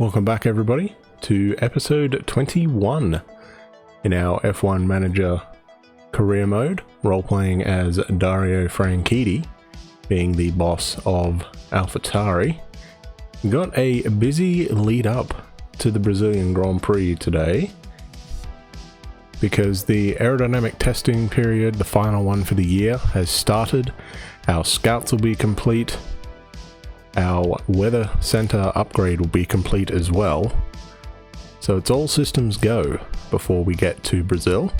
Welcome back everybody to episode 21 in our F1 Manager career mode, role-playing as Dario Franchitti, being the boss of AlphaTauri. We got a busy lead up to the Brazilian Grand Prix today because the aerodynamic testing period, the final one for the year, has started. Our scouts will be complete. Our weather center upgrade will be complete as well. So it's all systems go before we get to Brazil.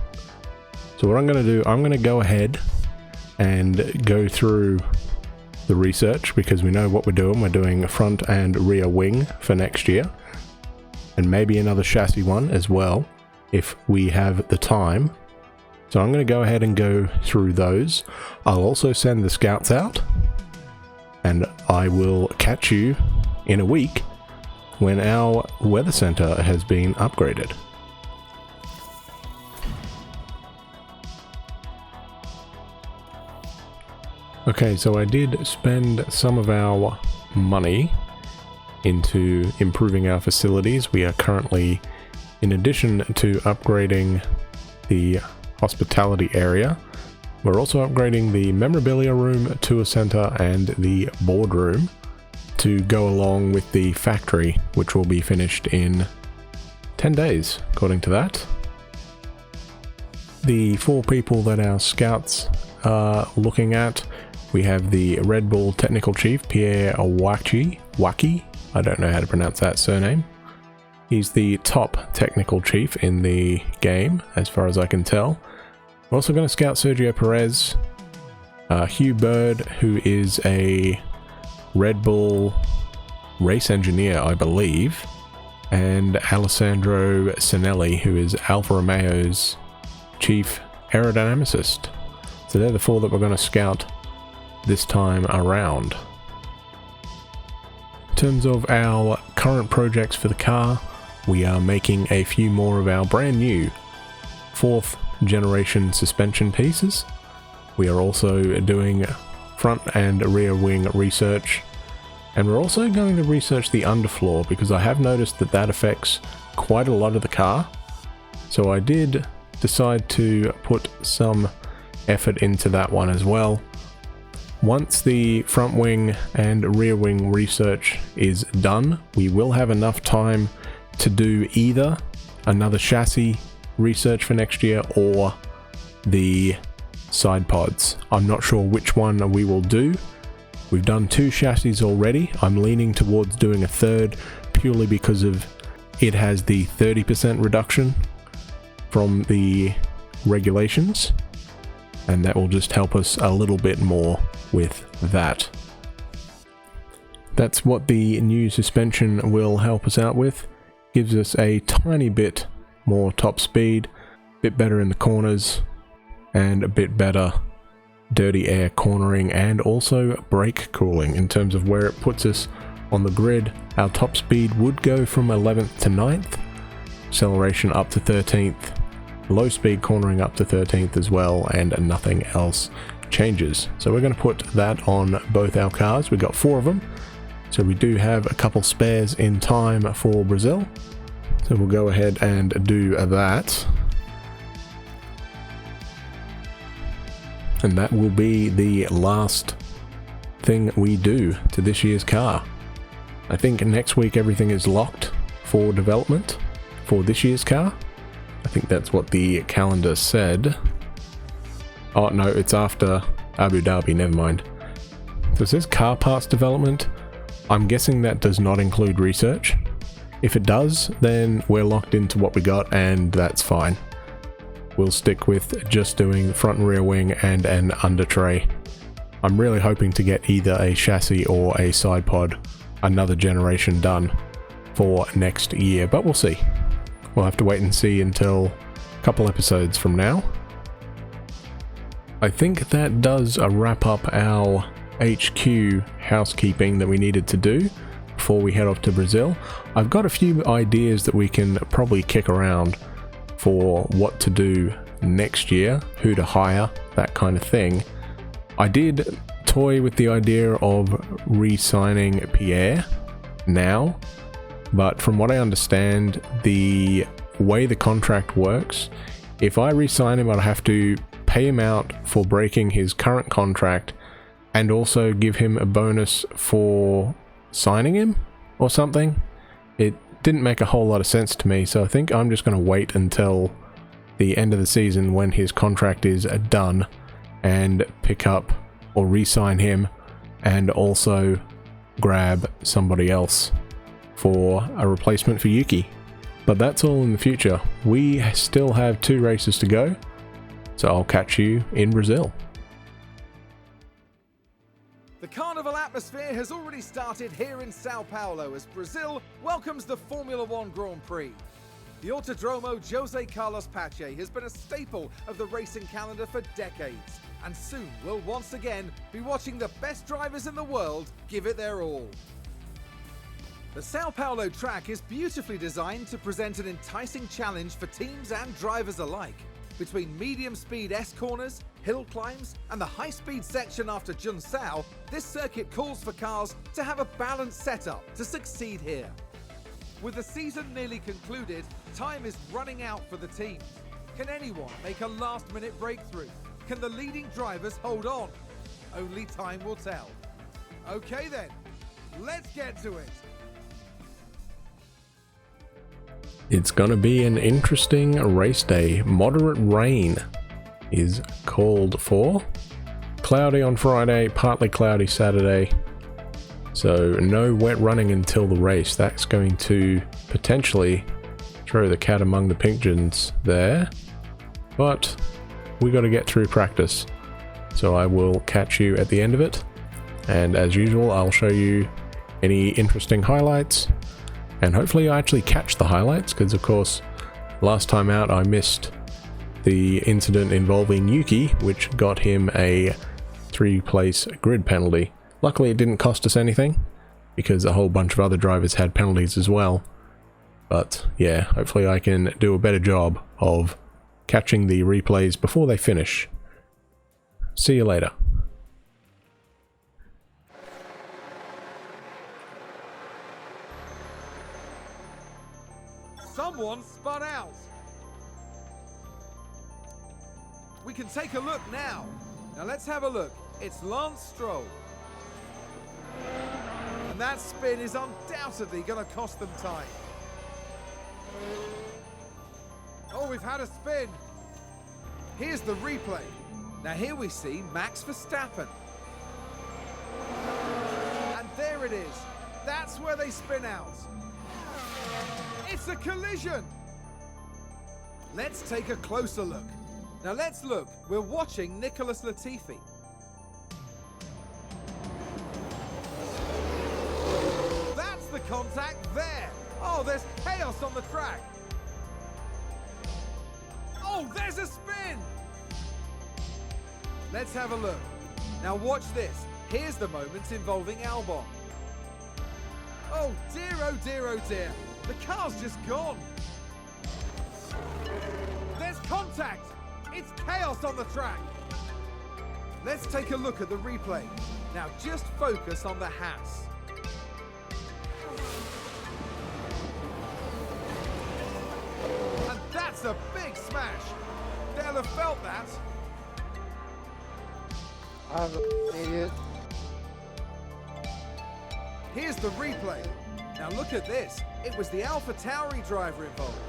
So what I'm going to do, I'm going to go ahead and go through the research because we know what we're doing. We're doing front and rear wing for next year, and maybe another chassis one as well if we have the time. So I'm going to go ahead and go through those. I'll also send the scouts out, and I will catch you in a week when our weather center has been upgraded. Okay, so I did spend some of our money into improving our facilities. We are currently, in addition to upgrading the hospitality area, we're also upgrading the memorabilia room, tour center, and the boardroom to go along with the factory, which will be finished in 10 days, according to that. The 4 people that our scouts are looking at, we have the Red Bull Technical Chief, Pierre Waki. I don't know how to pronounce that surname. He's the top technical chief in the game, as far as I can tell. We're also going to scout Sergio Perez, Hugh Bird, who is a Red Bull race engineer, I believe, and Alessandro Sinelli, who is Alfa Romeo's chief aerodynamicist. So they're the 4 that we're going to scout this time around. In terms of our current projects for the car, we are making a few more of our brand new 4th generation suspension pieces. We are also doing front and rear wing research, and we're also going to research the underfloor because I have noticed that that affects quite a lot of the car. So I did decide to put some effort into that one as well. Once the front wing and rear wing research is done, we will have enough time to do either another chassis research for next year or the side pods. I'm not sure which one we will do. We've done 2 chassis already. I'm leaning towards doing a 3rd purely because of it has the 30% reduction from the regulations, and that will just help us a little bit more with that. That's what the new suspension will help us out with. Gives us a tiny bit more top speed, a bit better in the corners, and a bit better dirty air cornering, and also brake cooling in terms of where it puts us on the grid. Our top speed would go from 11th to 9th, acceleration up to 13th, low speed cornering up to 13th as well, and nothing else changes. So we're going to put that on both our cars. We've got 4 of them, so we do have a couple spares in time for Brazil. So we'll go ahead and do that. And that will be the last thing we do to this year's car. I think next week everything is locked for development for this year's car. I think that's what the calendar said. Oh no, it's after Abu Dhabi, never mind. So it says car parts development. I'm guessing that does not include research. If it does, then we're locked into what we got, and that's fine. We'll stick with just doing front and rear wing and an under tray. I'm really hoping to get either a chassis or a side pod, another generation done for next year, but we'll see. We'll have to wait and see until a couple episodes from now. I think that does wrap up our HQ housekeeping that we needed to do before we head off to Brazil. I've got a few ideas that we can probably kick around for what to do next year, who to hire, that kind of thing. I did toy with the idea of re-signing Pierre now, but from what I understand, the way the contract works, if I re-sign him, I'll have to pay him out for breaking his current contract and also give him a bonus for signing him or something. It didn't make a whole lot of sense to me, so I think I'm just going to wait until the end of the season when his contract is done and pick up or re-sign him, and also grab somebody else for a replacement for Yuki. But that's all in the future. We still have 2 races to go, so I'll catch you in Brazil. The carnival atmosphere has already started here in Sao Paulo as Brazil welcomes the Formula One Grand Prix. The Autodromo Jose Carlos Pache has been a staple of the racing calendar for decades, and soon we'll once again be watching the best drivers in the world give it their all. The Sao Paulo track is beautifully designed to present an enticing challenge for teams and drivers alike. Between medium-speed S-corners, hill climbs, and the high-speed section after Junção, this circuit calls for cars to have a balanced setup to succeed here. With the season nearly concluded, time is running out for the teams. Can anyone make a last-minute breakthrough? Can the leading drivers hold on? Only time will tell. Okay then, let's get to it. It's gonna be an interesting race day. Moderate rain is called for. Cloudy on Friday, partly cloudy Saturday. So no wet running until the race. That's going to potentially throw the cat among the pigeons there. But we got to get through practice. So I will catch you at the end of it. And as usual, I'll show you any interesting highlights. And hopefully I actually catch the highlights, because of course last time out I missed the incident involving Yuki, which got him a 3-place grid penalty. Luckily it didn't cost us anything, because a whole bunch of other drivers had penalties as well. But yeah, hopefully I can do a better job of catching the replays before they finish. See you later. Someone spun out. We can take a look now. Now let's have a look. It's Lance Stroll. And that spin is undoubtedly going to cost them time. Oh, we've had a spin. Here's the replay. Now here we see Max Verstappen. And there it is. That's where they spin out. It's a collision. Let's take a closer look. Now let's look. We're watching Nicholas Latifi. That's the contact there. Oh, there's chaos on the track. Oh, there's a spin. Let's have a look. Now watch this. Here's the moment involving Albon. Oh dear, oh dear, oh dear. The car's just gone. There's contact. It's chaos on the track. Let's take a look at the replay. Now just focus on the Haas. And that's a big smash. They'll have felt that. I'm an idiot. Here's the replay. Now look at this. It was the AlphaTauri driver involved.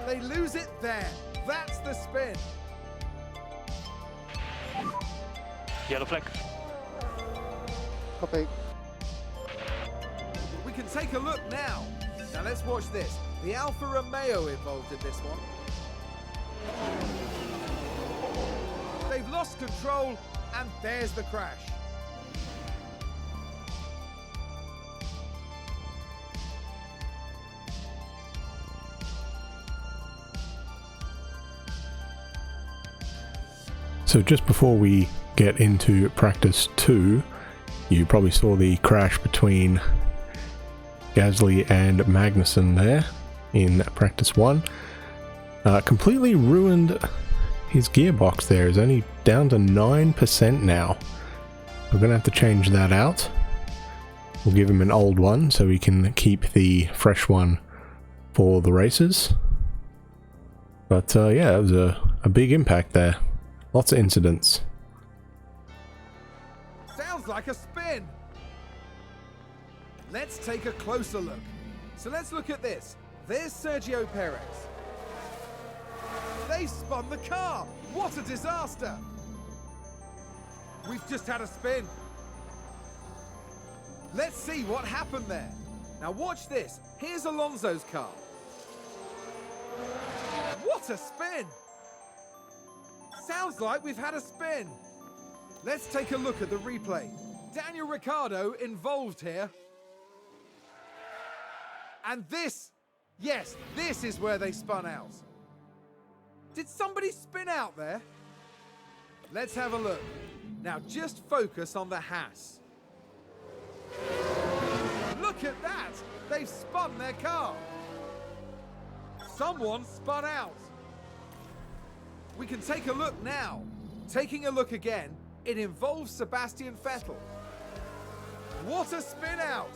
They lose it there. That's the spin. Yellow flag. Copy. We can take a look now. Now let's watch this. The Alfa Romeo involved in this one. They've lost control, and there's the crash. So just before we get into practice 2, you probably saw the crash between Gasly and Magnussen there in practice 1. Completely ruined his gearbox there. It's only down to 9% now. We're going to have to change that out. We'll give him an old one so we can keep the fresh one for the races. But yeah, it was a big impact there. Lots of incidents. Sounds like a spin. Let's take a closer look. So let's look at this. There's Sergio Perez. They spun the car. What a disaster. We've just had a spin. Let's see what happened there. Now watch this. Here's Alonso's car. What a spin. Sounds like we've had a spin. Let's take a look at the replay. Daniel Ricciardo involved here. And this, yes, this is where they spun out. Did somebody spin out there? Let's have a look. Now just focus on the Haas. Look at that! They've spun their car. Someone spun out. We can take a look now. Taking a look again, it involves Sebastian Vettel. What a spin out!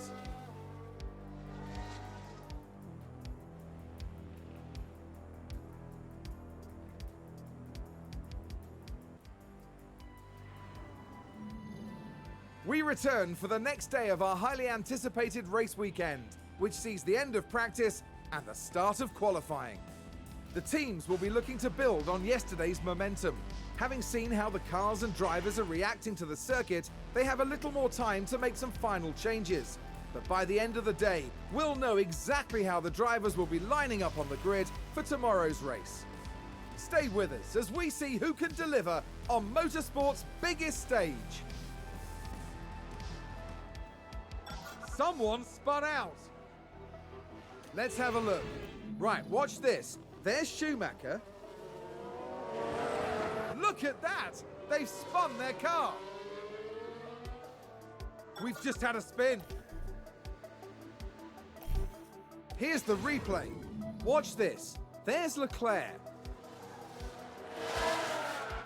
We return for the next day of our highly anticipated race weekend, which sees the end of practice and the start of qualifying. The teams will be looking to build on yesterday's momentum. Having seen how the cars and drivers are reacting to the circuit, they have a little more time to make some final changes. But by the end of the day, we'll know exactly how the drivers will be lining up on the grid for tomorrow's race. Stay with us as we see who can deliver on motorsport's biggest stage. Someone spun out. Let's have a look. Right, watch this. There's Schumacher. Look at that! They've spun their car. We've just had a spin. Here's the replay. Watch this. There's Leclerc.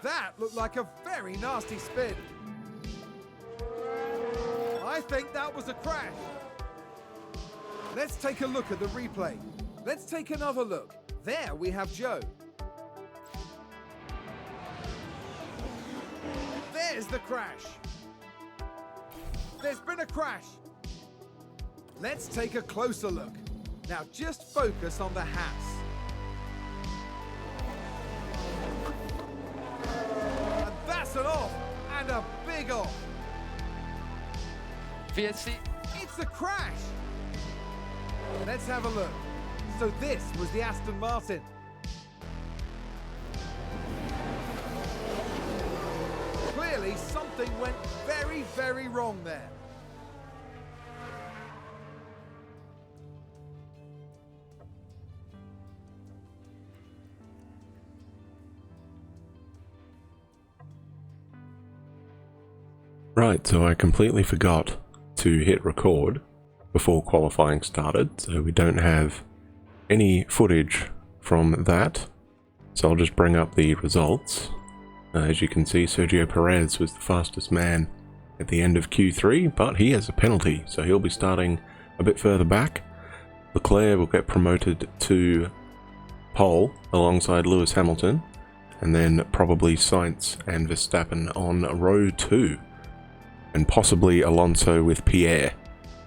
That looked like a very nasty spin. I think that was a crash. Let's take a look at the replay. Let's take another look. There we have Joe. There's the crash. There's been a crash. Let's take a closer look. Now just focus on the Haas. And that's an off, and a big off. VSC. It's a crash. Let's have a look. So this was the Aston Martin. Clearly something went very, very wrong there. Right, so I completely forgot to hit record before qualifying started, so we don't have any footage from that. So I'll just bring up the results. As you can see, Sergio Perez was the fastest man at the end of Q3, but he has a penalty, so he'll be starting a bit further back. Leclerc will get promoted to pole alongside Lewis Hamilton, and then probably Sainz and Verstappen on row 2, and possibly Alonso with Pierre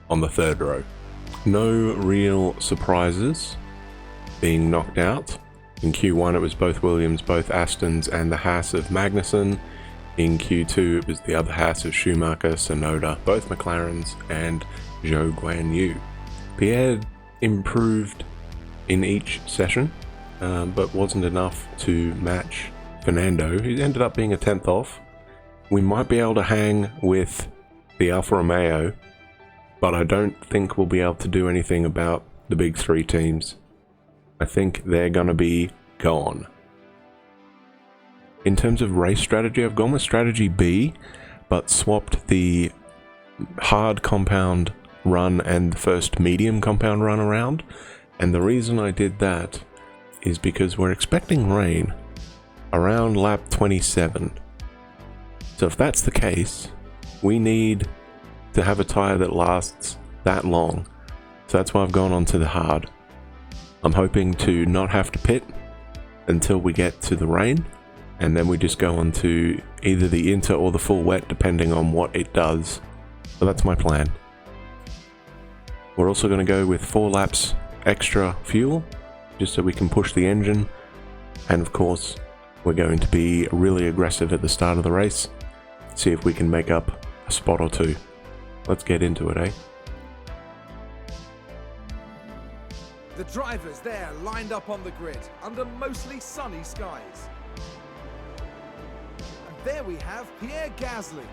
on the third row. No real surprises being knocked out. In Q1 it was both Williams, both Astons and the Haas of Magnussen. In Q2 it was the other Haas of Schumacher, Tsunoda, both McLarens and Zhou Guanyu. Pierre improved in each session, but wasn't enough to match Fernando, who ended up being a 10th off. We might be able to hang with the Alfa Romeo, but I don't think we'll be able to do anything about the big three teams. I think they're gonna be gone. In terms of race strategy, I've gone with strategy B, but swapped the hard compound run and the first medium compound run around. And the reason I did that is because we're expecting rain around lap 27. So if that's the case, we need to have a tyre that lasts that long. So that's why I've gone on to the hard. I'm hoping to not have to pit until we get to the rain, and then we just go on to either the inter or the full wet depending on what it does. So that's my plan. We're also going to go with 4 laps extra fuel just so we can push the engine, and of course we're going to be really aggressive at the start of the race, see if we can make up a spot or two. Let's get into it, eh? The drivers there lined up on the grid under mostly sunny skies. And there we have Pierre Gasly.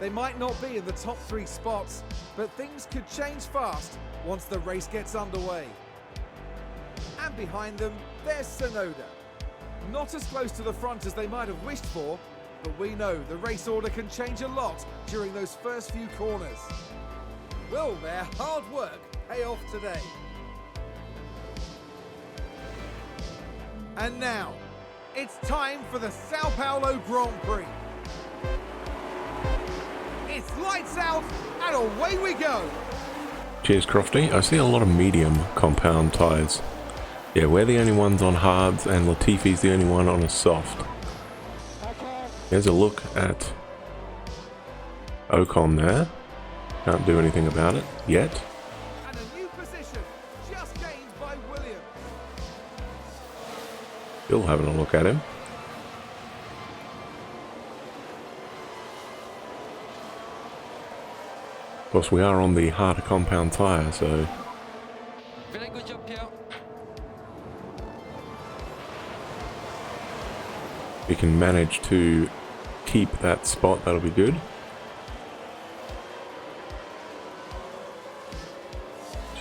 They might not be in the top 3 spots, but things could change fast once the race gets underway. And behind them, there's Tsunoda. Not as close to the front as they might have wished for, but we know the race order can change a lot during those first few corners. Will their hard work pay off today? And now, it's time for the Sao Paulo Grand Prix. It's lights out and away we go. Cheers, Crofty. I see a lot of medium compound tyres. Yeah, we're the only ones on hards and Latifi's the only one on a soft. Here's a look at Ocon there. Can't do anything about it yet. And a new position just gained by Williams. Still having a look at him. Of course, we are on the harder compound tyre, so Very good job, Pierre. we can manage to keep that spot. That'll be good.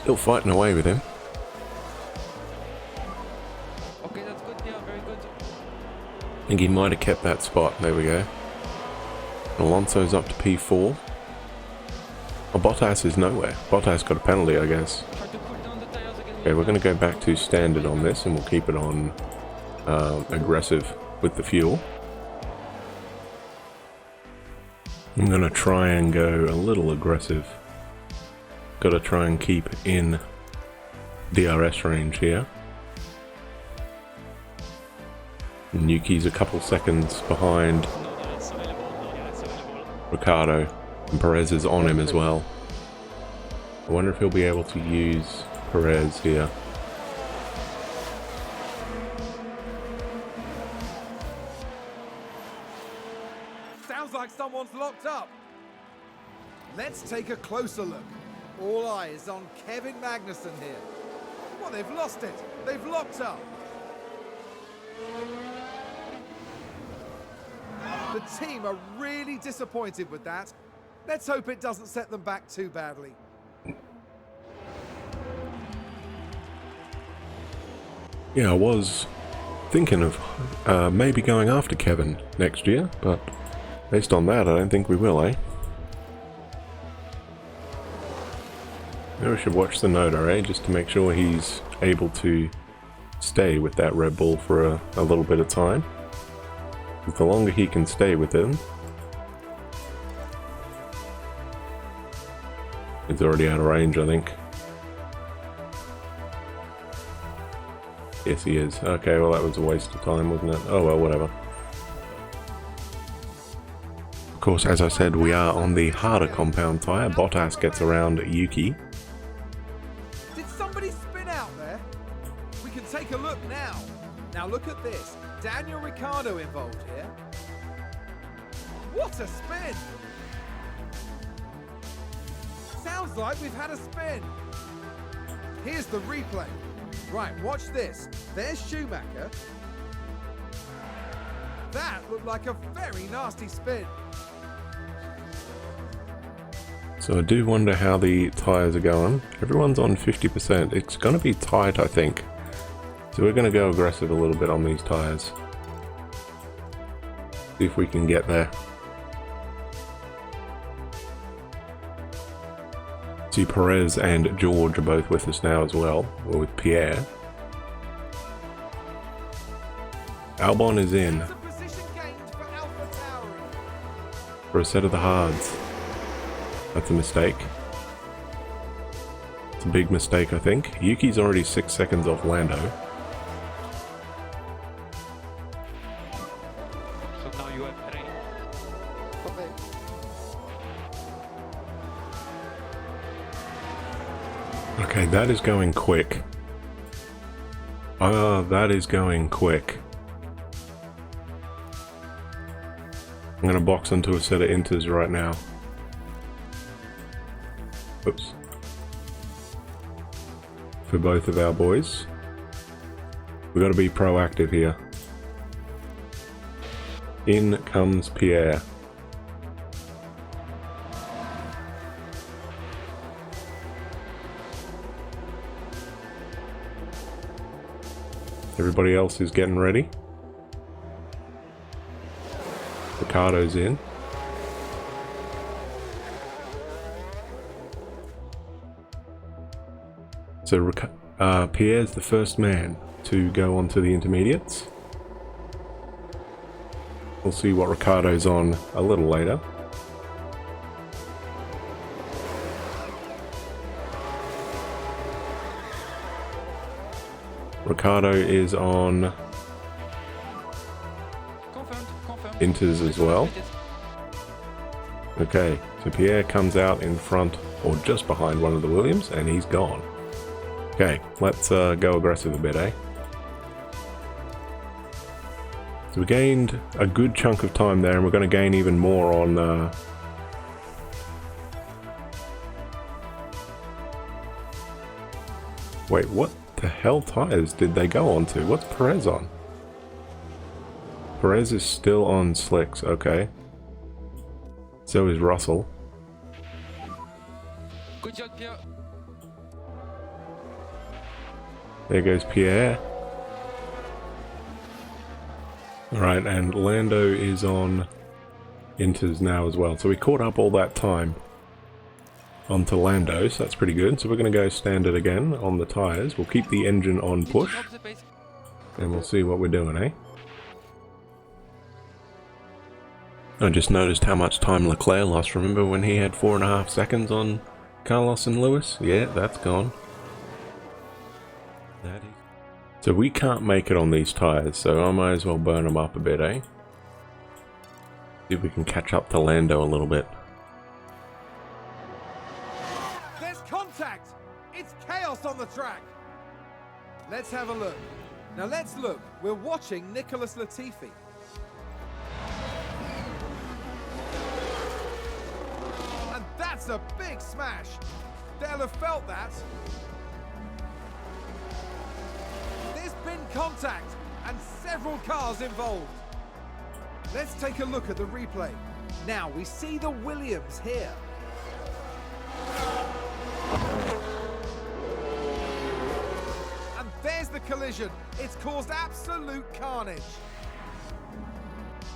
Still fighting away with him. Okay, that's good, Pierre. Very good. I think he might have kept that spot. There we go. Alonso's up to P4. Oh, Bottas is nowhere. Bottas got a penalty, I guess. Try to pull down the tires again. Okay, we're going to go back to standard on this, and we'll keep it on aggressive with the fuel. I'm going to try and go a little aggressive. Got to try and keep in DRS range here. And Yuki's a couple seconds behind Ricciardo, and Perez is on him as well. I wonder if he'll be able to use Perez here. Sounds like someone's locked up. Let's take a closer look. All eyes on Kevin Magnussen here. Well, they've lost it. They've locked up. The team are really disappointed with that. Let's hope it doesn't set them back too badly. Yeah, I was thinking of maybe going after Kevin next year, but based on that, I don't think we will, eh? Maybe we should watch Tsunoda, eh? Just to make sure he's able to stay with that Red Bull for a little bit of time. The longer he can stay with him, he's already out of range, I think. Yes, he is. Okay, well that was a waste of time, wasn't it? Oh well, whatever. Of course, as I said, we are on the harder compound tyre. Bottas gets around Yuki. Did somebody spin out there? We can take a look now. Now look at this. Daniel Ricciardo involved here. What a spin! Sounds like we've had a spin. Here's the replay. Right, watch this. There's Schumacher. That looked like a very nasty spin. So I do wonder how the tyres are going. Everyone's on 50%. It's going to be tight, I think. So we're going to go aggressive a little bit on these tyres. See if we can get there. See, Perez and George are both with us now as well. We're with Pierre. Albon is in It's a position gained for AlphaTauri. for a set of the hards. That's a mistake. It's a big mistake, I think. Yuki's already 6 seconds off Lando. So now you have 3. Okay. Okay, that is going quick. That is going quick. I'm gonna box into a set of inters right now. Oops. For both of our boys. We gotta be proactive here. In comes Pierre. Everybody else is getting ready. Ricardo's in. So Pierre's the first man to go onto the intermediates. We'll see what Ricardo's on a little later. Ricardo is on Confirmed. inters as well. Okay, so Pierre comes out in front or just behind one of the Williams and he's gone. Okay, let's go aggressive a bit, eh? So we gained a good chunk of time there and we're going to gain even more on wait, what the hell tires did they go on to? What's Perez on? Perez is still on slicks, okay. So is Russell. Good job, Pierre. There goes Pierre. Alright, and Lando is on inters now as well. So we caught up all that time onto Lando, so that's pretty good. So we're going to go standard again on the tyres. We'll keep the engine on push, Up the pace. and we'll see what we're doing, eh? I just noticed how much time Leclerc lost. Remember when he had 4.5 seconds on Carlos and Lewis? Yeah, that's gone. So we can't make it on these tyres, so I might as well burn them up a bit, eh? See if we can catch up to Lando a little bit. There's contact! It's chaos on the track! Let's have a look. Now let's look. We're watching Nicholas Latifi. And that's a big smash. They'll have felt that. There's been contact and several cars involved. Let's take a look at the replay. Now we see the Williams here. And there's the collision. It's caused absolute carnage.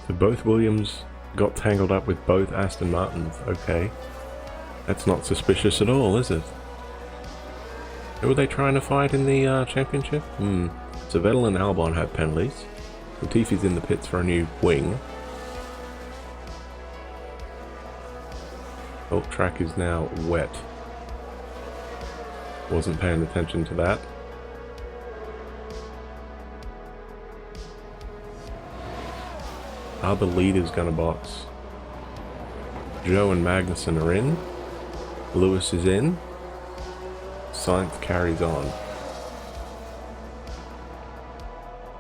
So both Williams got tangled up with both Aston Martins. Okay. That's not suspicious at all, is it? Who were they trying to fight in the championship? So Vettel and Albon have penalties. Latifi's in the pits for a new wing. Oh, track is now wet. Wasn't paying attention to that. Are the leaders gonna box? Joe and Magnussen are in. Lewis is in. Sainz carries on.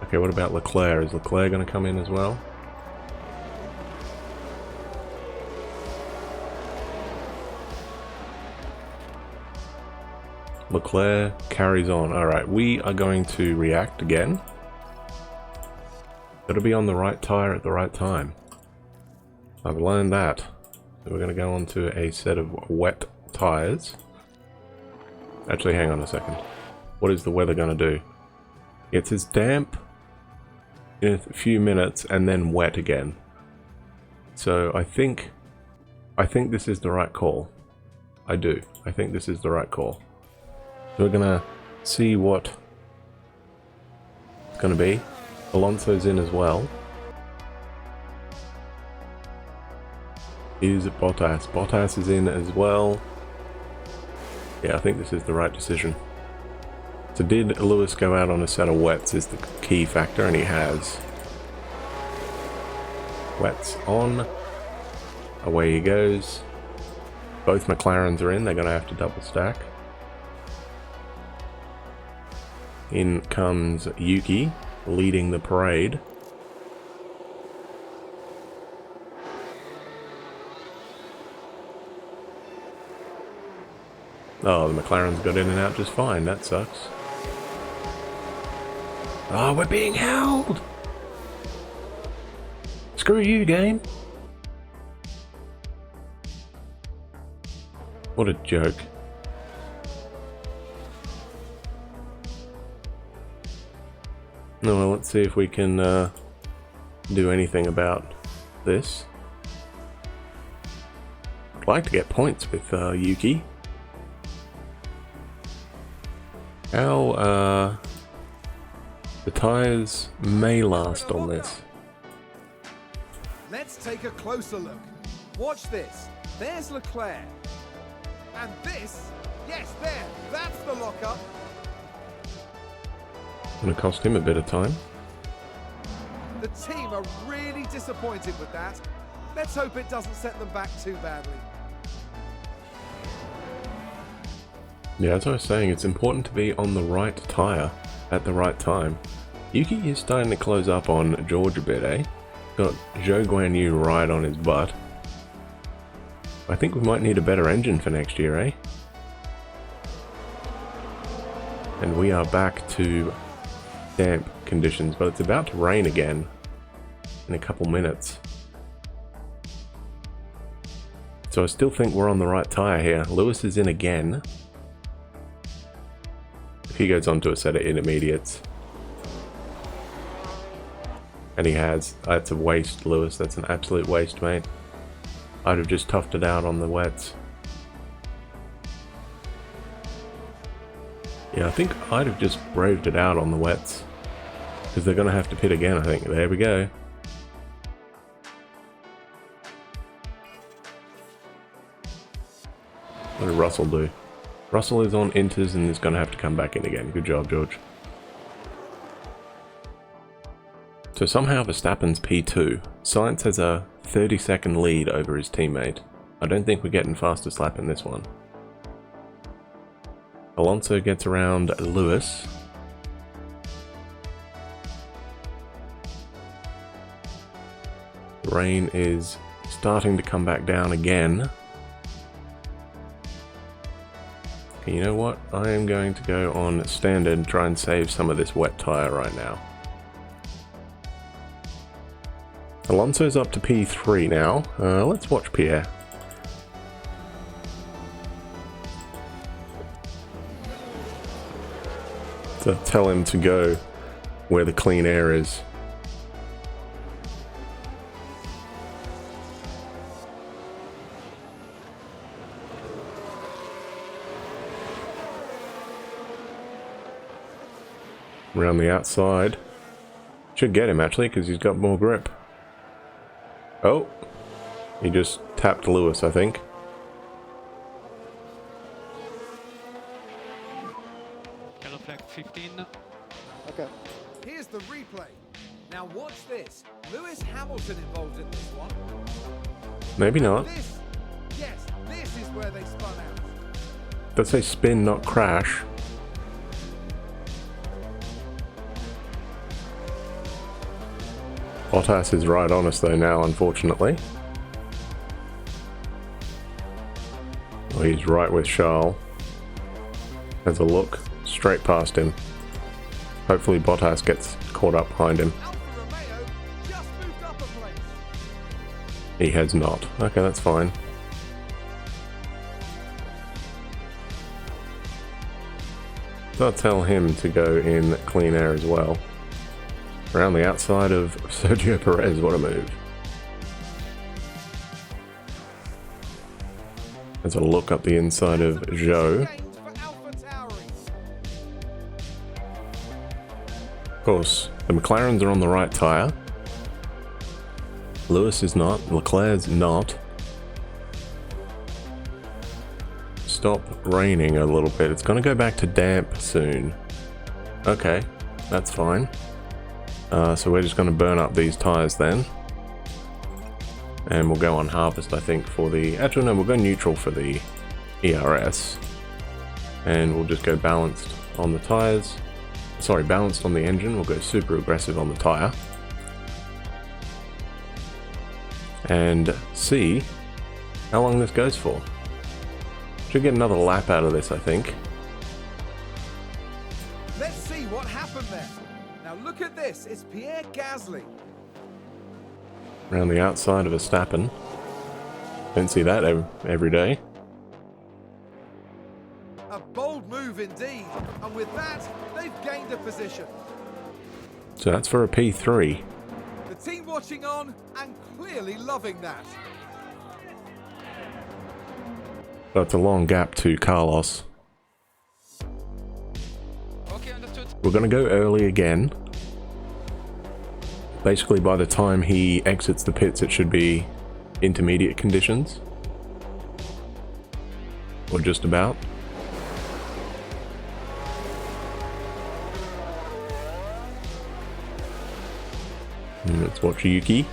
Okay, what about Leclerc? Is Leclerc going to come in as well? Leclerc carries on. Alright, we are going to react again. Got to be on the right tyre at the right time. I've learned that. So we're going to go on to a set of wet tyres. Actually, hang on a second. What is the weather going to do? It says damp in a few minutes and then wet again. So I think this is the right call. I do. I think this is the right call. So we're going to see what it's going to be. Alonso's in as well. is Bottas. Bottas is in as well. Yeah, I think this is the right decision. So did Lewis go out on a set of wets is the key factor, and he has. Wets on. Away he goes. Both McLarens are in, they're going to have to double stack. In comes Yuki, leading the parade. Oh, the McLaren's got in and out just fine, that sucks. Oh, we're being held! Screw you, game! What a joke. No, well, let's see if we can do anything about this. I'd like to get points with Yuki. How the tyres may last on this. Let's take a closer look. Watch this. There's Leclerc. And this, yes, there, that's the lockup. Gonna cost him a bit of time. The team are really disappointed with that. Let's hope it doesn't set them back too badly. Yeah, as I was saying, it's important to be on the right tyre at the right time. Yuki is starting to close up on George a bit, eh? Got Zhou Guanyu right on his butt. I think we might need a better engine for next year, eh? And we are back to damp conditions, but it's about to rain again in a couple minutes. So I still think we're on the right tyre here. Lewis is in again. If he goes on to a set of intermediates. And he has. That's a waste, Lewis. That's an absolute waste, mate. I'd have just toughed it out on the wets. Yeah, I think I'd have just braved it out on the wets. Because they're going to have to pit again, I think. There we go. What did Russell do? Russell is on inters and is going to have to come back in again. Good job, George. So somehow Verstappen's P2. Sainz has a 30-second lead over his teammate. I don't think we're getting fastest lap in this one. Alonso gets around Lewis. The rain is starting to come back down again. Okay, you know what? I am going to go on standard and try and save some of this wet tyre right now. Alonso's up to P3 now. Let's watch Pierre. So tell him to go where the clean air is. Around the outside. Should get him actually because he's got more grip. Oh, he just tapped Lewis, I think. Yellow flag 15. Okay. Here's the replay. Now watch this. Lewis Hamilton involved in this one. Maybe not. This, yes, this is where they spun out. Let's say spin, not crash. Bottas is right on us though now, unfortunately. Oh, he's right with Charles. Has a look straight past him. Hopefully Bottas gets caught up behind him. Alfa Romeo just moved up a place. He has not. Okay, that's fine. So I'll tell him to go in clean air as well. Around the outside of Sergio Perez, what a move. There's a look up the inside of Zhou. Gained for AlphaTauri. Of course, the McLarens are on the right tyre. Lewis is not, Leclerc's not. stop raining a little bit. It's going to go back to damp soon. Okay, that's fine. So we're just going to burn up these tires then. And we'll go on harvest, I think, for the... Actually, no, we'll go neutral for the ERS. And we'll just go balanced on the tires. Sorry, balanced on the engine. We'll go super aggressive on the tire. And see how long this goes for. Should get another lap out of this, I think. Let's see what happened there. Now look at this, it's Pierre Gasly. Around the outside of Verstappen. Don't see that every day. A bold move indeed, and with that, they've gained a position. So that's for a P3. The team watching on and clearly loving that. That's a long gap to Carlos. Okay, understood. We're going to go early again. Basically, by the time he exits the pits, it should be intermediate conditions. Or just about. And let's watch Yuki.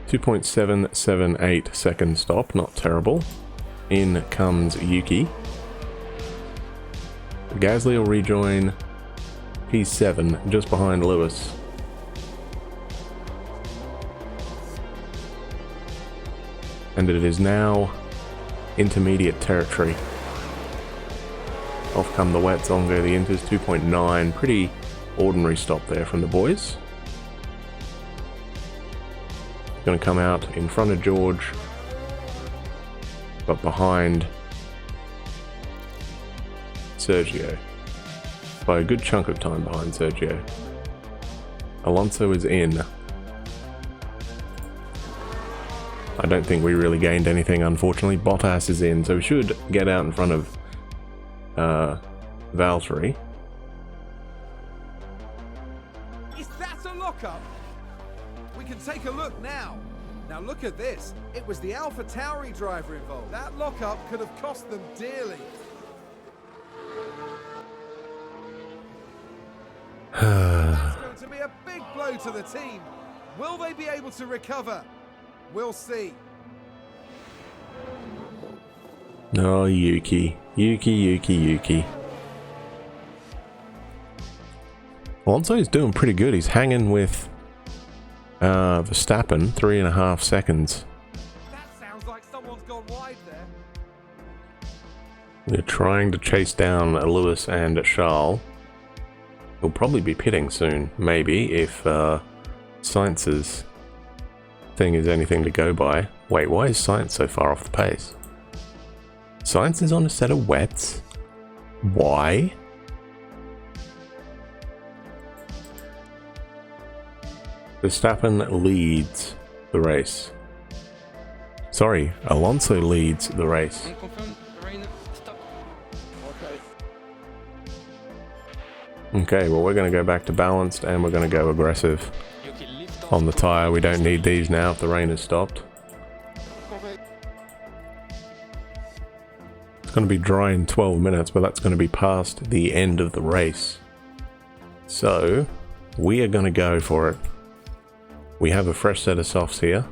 2.778 second stop, not terrible. In comes Yuki. Gasly will rejoin P7 just behind Lewis. And it is now intermediate territory. Off come the wets, on go the inters, 2.9. Pretty ordinary stop there from the boys. Going to come out in front of George, but behind Sergio. By a good chunk of time behind Sergio. Alonso is in. I don't think we really gained anything, unfortunately. Bottas is in, so we should get out in front of Valtteri. Is that a lockup? We can take a look now. Now look at this. It was the AlphaTauri driver involved. That lockup could have cost them dearly. That's going to be a big blow to the team. Will they be able to recover? We'll see. Oh, Yuki. Yuki. Alonso's doing pretty good. He's hanging with Verstappen, 3.5 seconds. That sounds like someone's gone wide there. We're trying to chase down Lewis and Charles. He'll probably be pitting soon, maybe, if Sainz's thing is anything to go by. Wait, why is Sainz so far off the pace? Sainz is on a set of wets? Why? Verstappen leads the race. Sorry, Alonso leads the race. Unconfirmed, rain, stop. Okay. Okay, well we're going to go back to balanced and we're going to go aggressive Yuki, lift off. on the tyre. We don't need these now if the rain has stopped. Okay. It's going to be dry in 12 minutes, but that's going to be past the end of the race. So, we are going to go for it. We have a fresh set of softs here.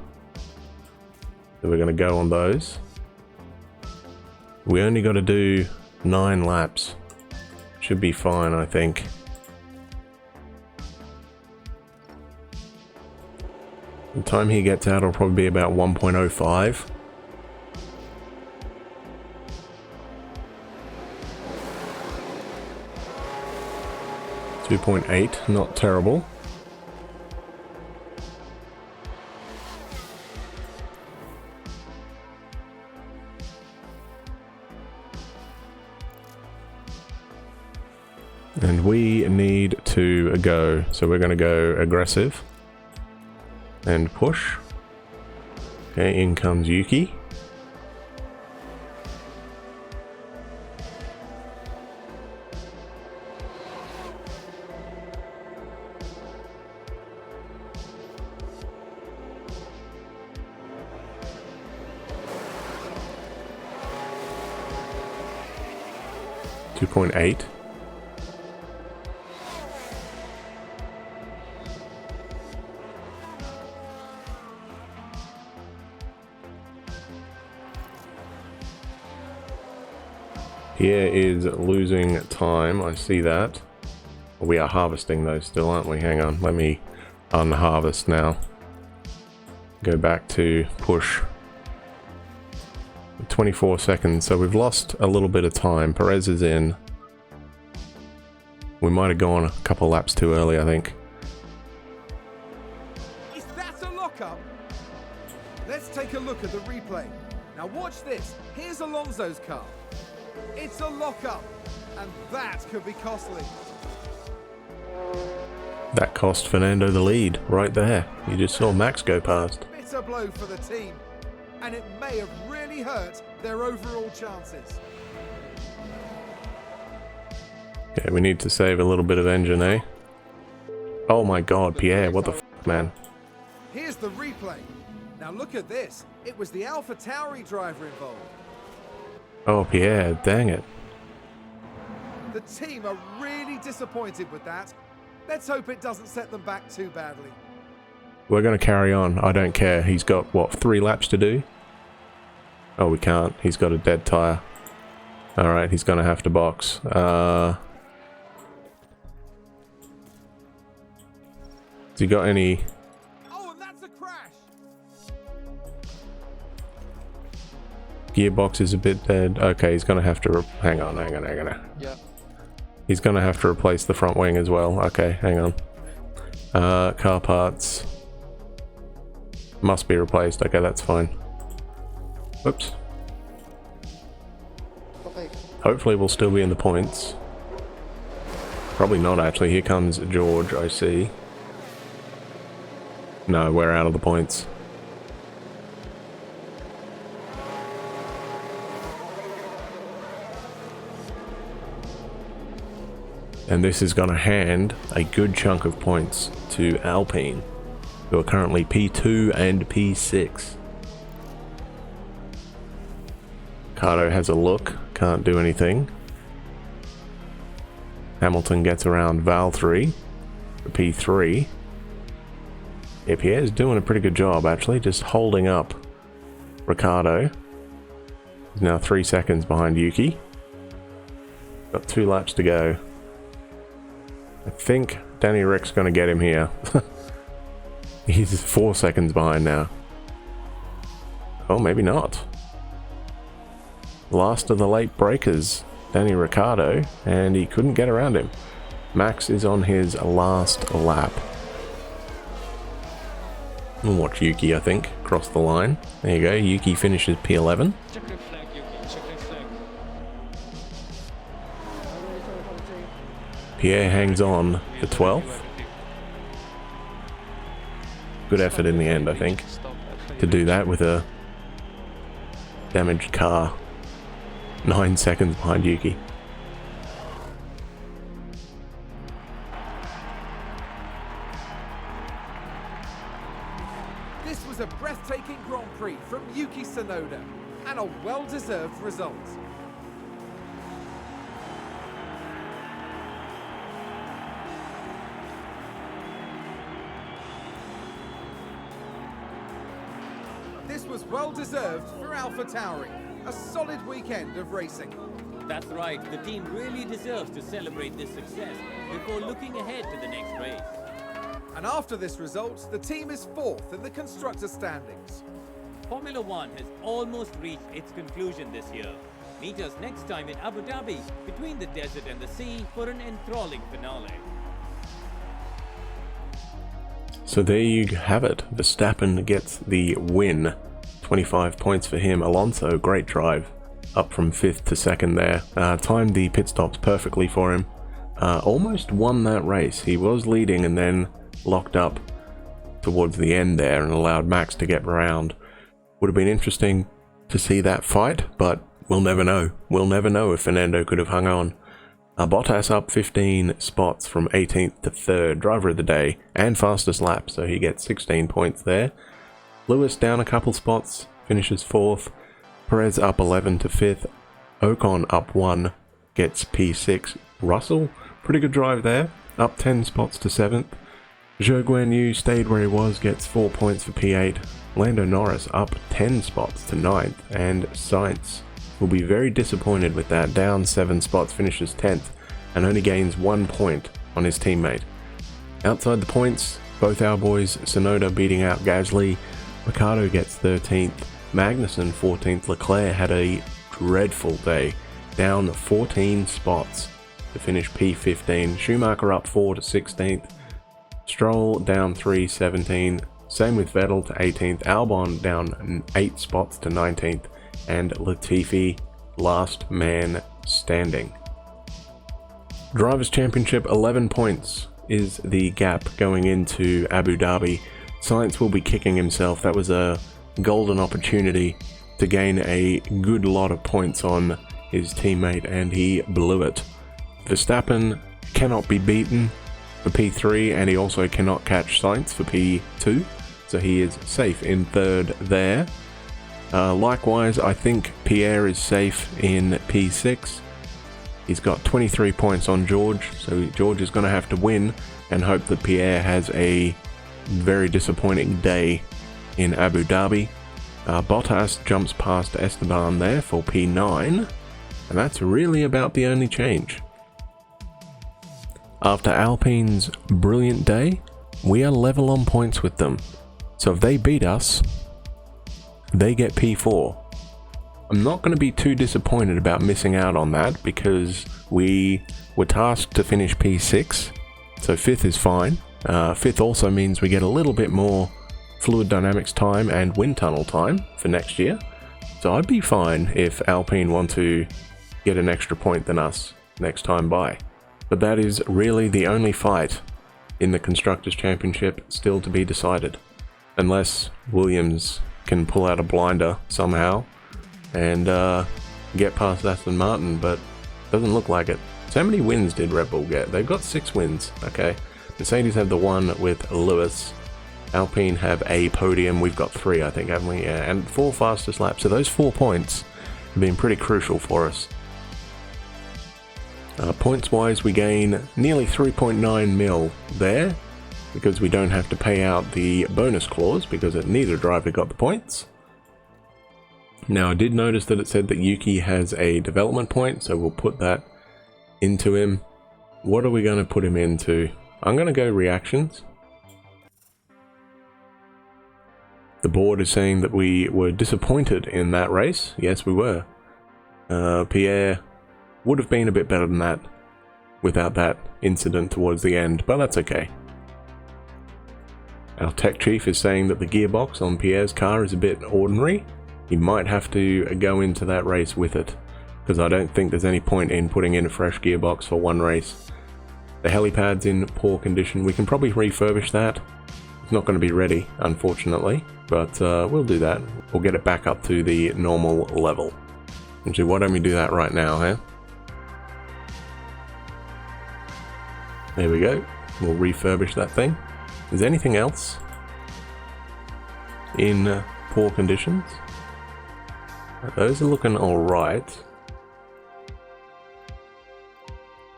So we're going to go on those. We only got to do 9 laps. Should be fine, I think. The time he gets out will probably be about 1.05. .8, not terrible. And we need to go, so we're going to go aggressive and push. Okay, in comes Yuki. 2.8. Pierre is losing time, I see that. We are harvesting those still, aren't we? Hang on, let me unharvest now. Go back to push. 24 seconds, so we've lost a little bit of time. Perez is in. We might have gone a couple laps too early, I think. Is that a lockup? Let's take a look at the replay. Now watch this. Here's Alonso's car. It's a lockup, and that could be costly. That cost Fernando the lead right there. You just saw Max go past. Bitter blow for the team, and it may have really hurt their overall chances. Yeah, we need to save a little bit of engine, eh? Oh my god, Pierre, what the f, man? Here's the replay. Now look at this. It was the AlphaTauri driver involved. Oh, Pierre, dang it. The team are really disappointed with that. Let's hope it doesn't set them back too badly. We're going to carry on. I don't care. He's got, what, 3 laps to do? Oh, we can't. He's got a dead tyre. Alright, he's going to have to box. Has he got any... Oh, and that's a crash! Gearbox is a bit dead. Okay, he's going to have to... Hang on. Yeah. He's going to have to replace the front wing as well. Okay, hang on. Car parts. Must be replaced. Okay, that's fine. Whoops. Okay. Hopefully we'll still be in the points. Probably not, actually. Here comes George, I see. No, we're out of the points. And this is going to hand a good chunk of points to Alpine, who are currently P2 and P6. Ricardo has a look, can't do anything. Hamilton gets around Valtteri for P3. Yeah, Pierre's doing a pretty good job, actually, just holding up Ricardo. He's now 3 seconds behind Yuki. Got 2 laps to go. I think Danny Rick's going to get him here. He's 4 seconds behind now. Oh, maybe not. Last of the late breakers, Danny Ricciardo, and he couldn't get around him. Max is on his last lap. We'll watch Yuki, I think, cross the line. There you go, Yuki finishes P11. Check the flag, Yuki. Check the flag. Pierre hangs on for 12th. Good effort in the end, I think, to do that with a damaged car. 9 seconds behind Yuki. This was a breathtaking Grand Prix from Yuki Tsunoda, and a well-deserved result. This was well-deserved for AlphaTauri. A solid weekend of racing. That's right, the team really deserves to celebrate this success before looking ahead to the next race. And after this result, the team is 4th in the constructor standings. Formula One has almost reached its conclusion this year. Meet us next time in Abu Dhabi, between the desert and the sea, for an enthralling finale. So there you have it. Verstappen gets the win. 25 points for him. Alonso, great drive. Up from 5th to 2nd there. Timed the pit stops perfectly for him. Almost won that race. He was leading and then locked up towards the end there and allowed Max to get around. Would have been interesting to see that fight, but we'll never know. We'll never know if Fernando could have hung on. Bottas up 15 spots from 18th to 3rd. Driver of the day and fastest lap, so he gets 16 points there. Lewis down a couple spots, finishes 4th. Perez up 11 to 5th. Ocon up 1 gets P6. Russell, pretty good drive there, up 10 spots to 7th. Zhou Guanyu stayed where he was, gets 4 points for P8. Lando Norris up 10 spots to 9th, and Sainz will be very disappointed with that, down 7 spots, finishes 10th, and only gains 1 point on his teammate. Outside the points, both our boys, Tsunoda beating out Gasly, Ricciardo gets 13th, Magnussen 14th, Leclerc had a dreadful day, down 14 spots to finish P15, Schumacher up 4 to 16th, Stroll down 3, 17th, same with Vettel to 18th, Albon down 8 spots to 19th, and Latifi last man standing. Drivers' Championship, 11 points is the gap going into Abu Dhabi. Sainz will be kicking himself. That was a golden opportunity to gain a good lot of points on his teammate, and he blew it. Verstappen cannot be beaten for P3, and he also cannot catch Sainz for P2, so he is safe in 3rd there. Likewise, I think Pierre is safe in P6. He's got 23 points on George, so George is going to have to win and hope that Pierre has a very disappointing day in Abu Dhabi. Bottas jumps past Esteban there for P9, and that's really about the only change. After Alpine's brilliant day, we are level on points with them. So if they beat us, they get P4. I'm not going to be too disappointed about missing out on that because we were tasked to finish P6, so 5th is fine. 5th also means we get a little bit more fluid dynamics time and wind tunnel time for next year. So I'd be fine if Alpine want to get an extra point than us next time by. But that is really the only fight in the Constructors' Championship still to be decided. Unless Williams can pull out a blinder somehow and get past Aston Martin, but doesn't look like it. So how many wins did Red Bull get? They've got 6 wins, okay. Mercedes have the 1 with Lewis. Alpine have a podium. We've got 3, I think, haven't we? Yeah, and 4 fastest laps. So those 4 points have been pretty crucial for us. Points-wise, we gain nearly 3.9 mil there because we don't have to pay out the bonus clause because neither driver got the points. Now, I did notice that it said that Yuki has a development point, so we'll put that into him. What are we going to put him into? I'm going to go reactions. The board is saying that we were disappointed in that race. Yes, we were. Pierre would have been a bit better than that without that incident towards the end, but that's okay. Our tech chief is saying that the gearbox on Pierre's car is a bit ordinary. He might have to go into that race with it, because I don't think there's any point in putting in a fresh gearbox for one race. The helipad's in poor condition. We can probably refurbish that. It's not going to be ready, unfortunately, but we'll do that. We'll get it back up to the normal level. Actually, why don't we do that right now, huh? There we go. We'll refurbish that thing. Is anything else in poor conditions? Those are looking alright.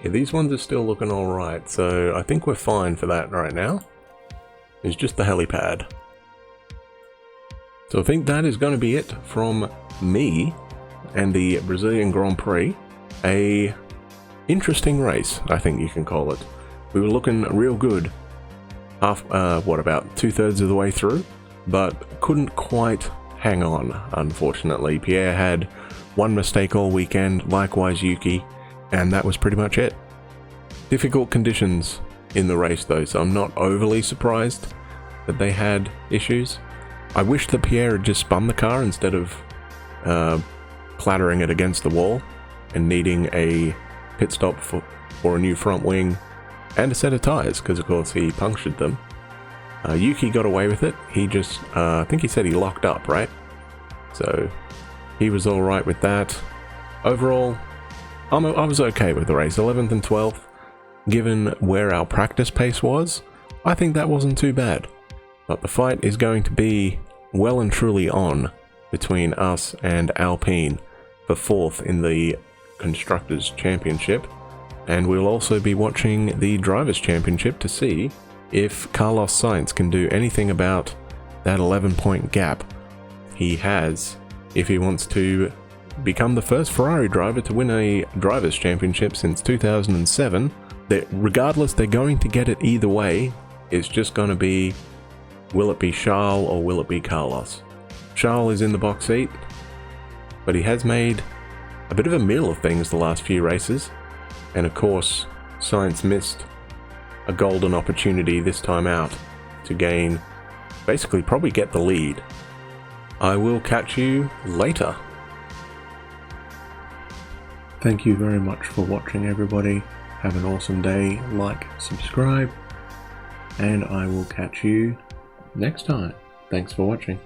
Yeah, these ones are still looking alright, so I think we're fine for that right now. It's just the helipad. So I think that is going to be it from me and the Brazilian Grand Prix. A interesting race, I think you can call it. We were looking real good about 2/3 of the way through, but couldn't quite hang on, unfortunately. Pierre had one mistake all weekend, likewise Yuki, and that was pretty much it. Difficult conditions in the race though, so I'm not overly surprised that they had issues. I wish that Pierre had just spun the car instead of clattering it against the wall and needing a pit stop for a new front wing and a set of tyres, because of course he punctured them. Yuki got away with it. He just, I think he said he locked up, right? So he was alright with that. Overall, I was okay with the race. 11th and 12th, given where our practice pace was, I think that wasn't too bad. But the fight is going to be well and truly on between us and Alpine for 4th in the Constructors' Championship, and we'll also be watching the Drivers' Championship to see if Carlos Sainz can do anything about that 11-point gap he has if he wants to become the first Ferrari driver to win a Drivers' Championship since 2007. Regardless, they're going to get it either way. It's just going to be, will it be Charles or will it be Carlos? Charles is in the box seat, but he has made a bit of a meal of things the last few races, and of course Sainz missed a golden opportunity this time out to gain, basically probably get the lead. I will catch you later. Thank you very much for watching, everybody. Have an awesome day, like, subscribe, and I will catch you next time. Thanks for watching.